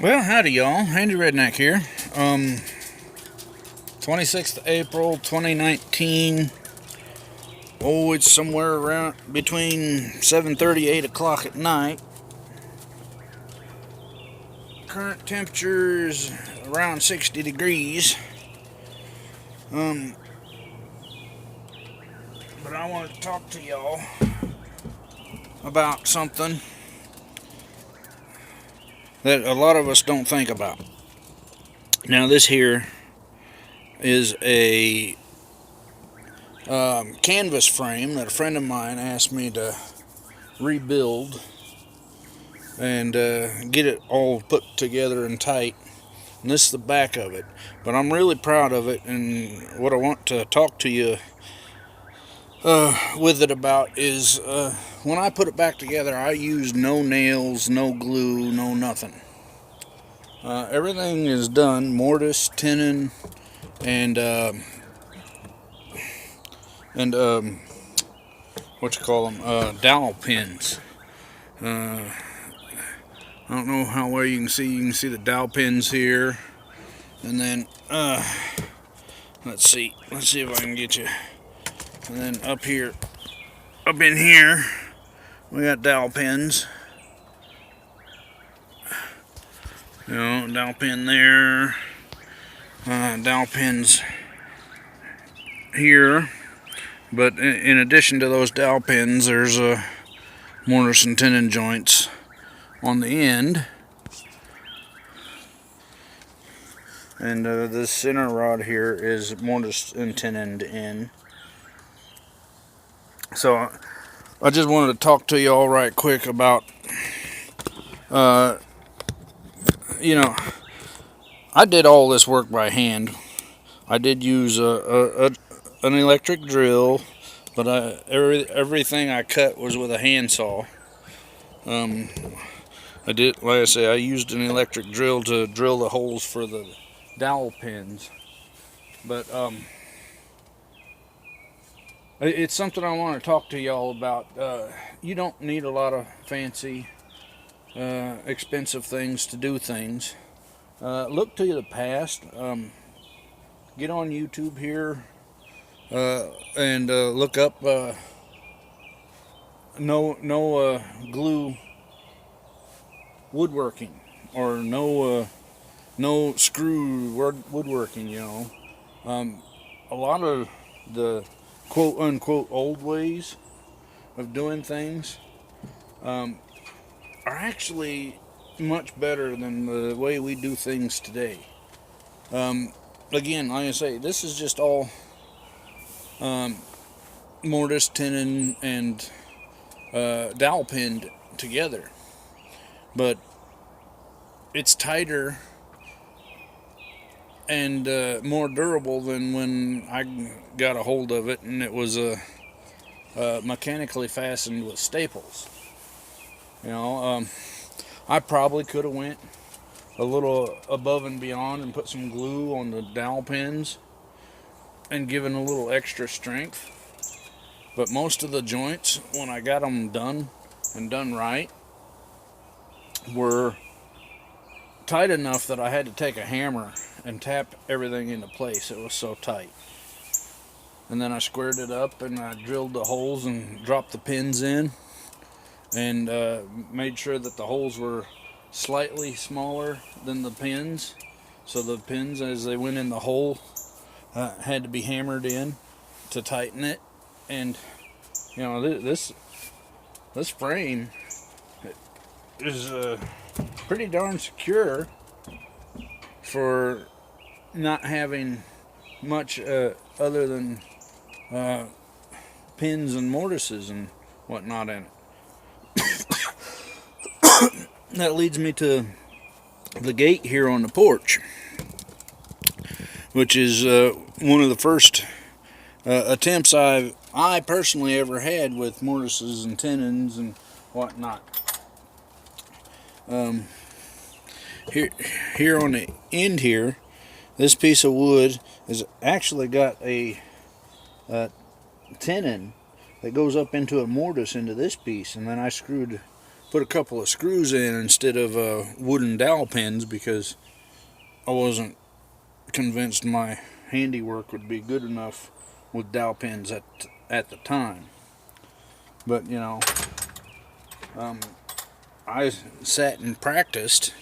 Well, howdy, y'all. Handy Redneck here. 26th of April, 2019. Oh, it's somewhere around between 7:30 8 o'clock at night. Current temperature's around 60 degrees. Um, but I wanted to talk to y'all about something that a lot of us don't think about. Now, this here is a canvas frame that a friend of mine asked me to rebuild and get it all put together and tight. And this is the back of it. But I'm really proud of it, and what I want to talk to you with it about is when I put it back together, I used no nails, no glue, no nothing. Everything is done mortise, tenon, and and what you call them, dowel pins. I don't know how well you can see. You can see the dowel pins here, and then let's see if I can get you. And then up here, up in here, we got dowel pins. You know, dowel pin there, dowel pins here. But in addition to those dowel pins, there's mortise and tenon joints on the end. And this center rod here is mortise and tenoned in. So I just wanted to talk to you all right quick about, you know, I did all this work by hand. I did use an electric drill, but everything I cut was with a handsaw. I did, like I say, I used an electric drill to drill the holes for the dowel pins. But it's something I want to talk to y'all about. You don't need a lot of fancy, expensive things to do things. Look to the past. Get on YouTube here and look up no glue woodworking, or no screw woodworking. A lot of the quote unquote old ways of doing things are actually much better than the way we do things today. Again, like I say, this is just all mortise, tenon, and dowel pinned together, but it's tighter and more durable than when I got a hold of it and it was mechanically fastened with staples. I probably could have went a little above and beyond and put some glue on the dowel pins and given a little extra strength. But most of the joints, when I got them done and done right, were tight enough that I had to take a hammer and tap everything into place. It was so tight. And then I squared it up and I drilled the holes and dropped the pins in, and made sure that the holes were slightly smaller than the pins. So the pins, as they went in the hole, had to be hammered in to tighten it. And this frame is pretty darn secure for not having much other than pins and mortises and whatnot in it. That leads me to the gate here on the porch, which is one of the first attempts I personally ever had with mortises and tenons and whatnot. Here on the end here, this piece of wood has actually got a tenon that goes up into a mortise into this piece, and then I screwed put a couple of screws in instead of wooden dowel pins because I wasn't convinced my handiwork would be good enough with dowel pins at the time. But you know, I sat and practiced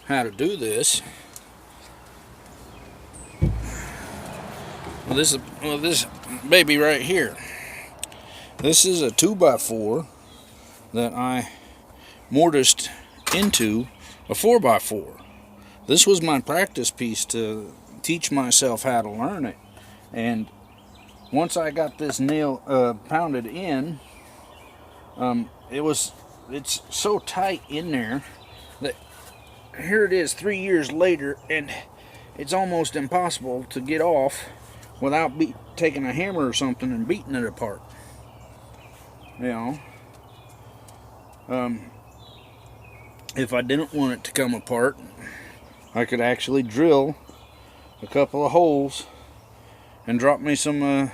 how to do this. This baby right here. This is a 2x4 that I mortised into a 4x4. This was my practice piece to teach myself how to learn it. And once I got this nail pounded in, it's so tight in there that here it is 3 years later, and it's almost impossible to get off without taking a hammer or something and beating it apart. You know, if I didn't want it to come apart, I could actually drill a couple of holes and drop me some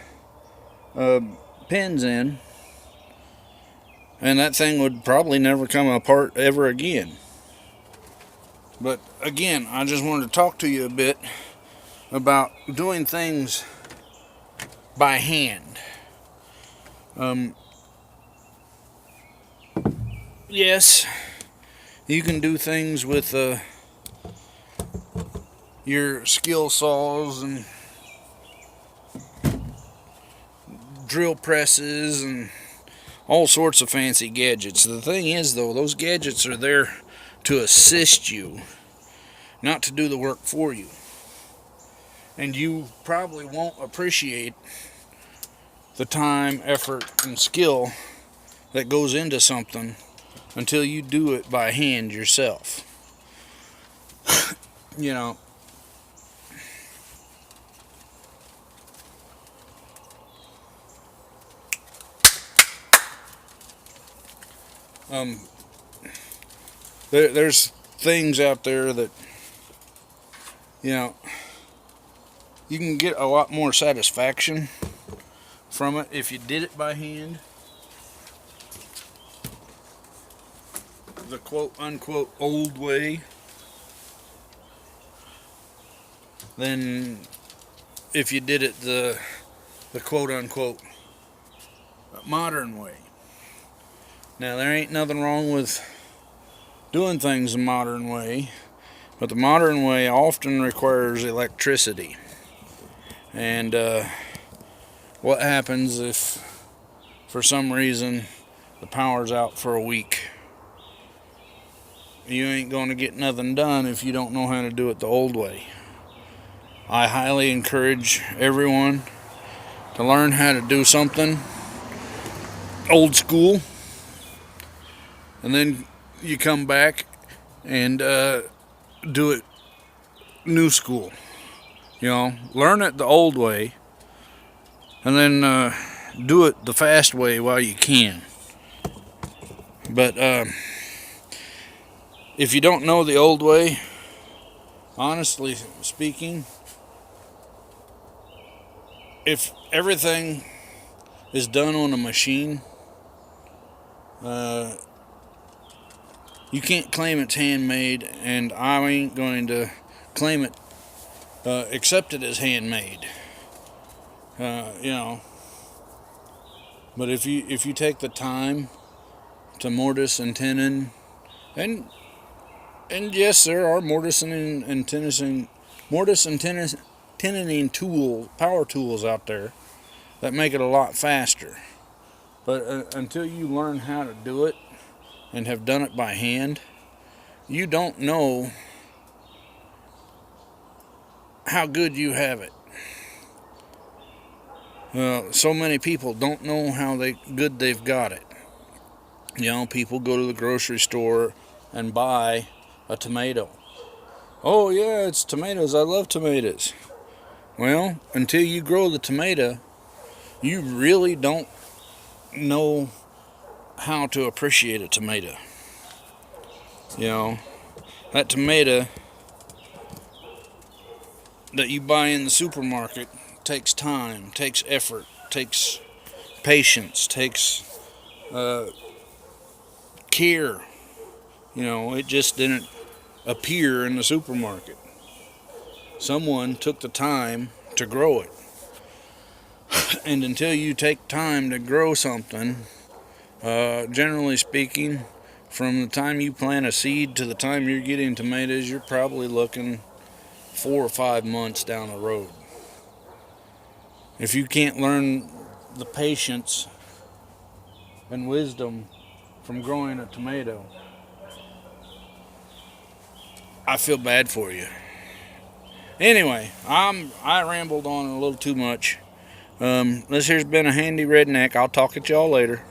pins in, and that thing would probably never come apart ever again. But again, I just wanted to talk to you a bit about doing things by hand. Yes, you can do things with your skill saws and drill presses and all sorts of fancy gadgets. The thing is, though, those gadgets are there to assist you, not to do the work for you. And you probably won't appreciate the time, effort, and skill that goes into something until you do it by hand yourself. You know, there's things out there that, you know, you can get a lot more satisfaction from it if you did it by hand. The quote-unquote old way, than if you did it the quote-unquote modern way. Now, there ain't nothing wrong with doing things the modern way, but the modern way often requires electricity. And what happens if, for some reason, the power's out for a week? You ain't going to get nothing done if you don't know how to do it the old way. I highly encourage everyone to learn how to do something old school, and then you come back and do it new school. You know, learn it the old way, and then do it the fast way while you can. But if you don't know the old way, honestly speaking, if everything is done on a machine, you can't claim it's handmade, and I ain't going to claim it, accept it as handmade. You know, but if you take the time to mortise and tenon, and yes, there are mortise and tenoning power tools out there that make it a lot faster. But until you learn how to do it and have done it by hand, you don't know how good you have it. So many people don't know how good they've got it. You know, people go to the grocery store and buy a tomato. Oh yeah, it's tomatoes. I love tomatoes. Well, until you grow the tomato, you really don't know how to appreciate a tomato. You know, that tomato that you buy in the supermarket takes time, takes effort, takes patience, takes care. You know, it just didn't appear in the supermarket. Someone took the time to grow it. And until you take time to grow something, generally speaking, from the time you plant a seed to the time you're getting tomatoes, you're probably looking 4 or 5 months down the road. If you can't learn the patience and wisdom from growing a tomato, I feel bad for you. Anyway, I rambled on a little too much. This here's been a handy redneck. I'll talk at y'all later.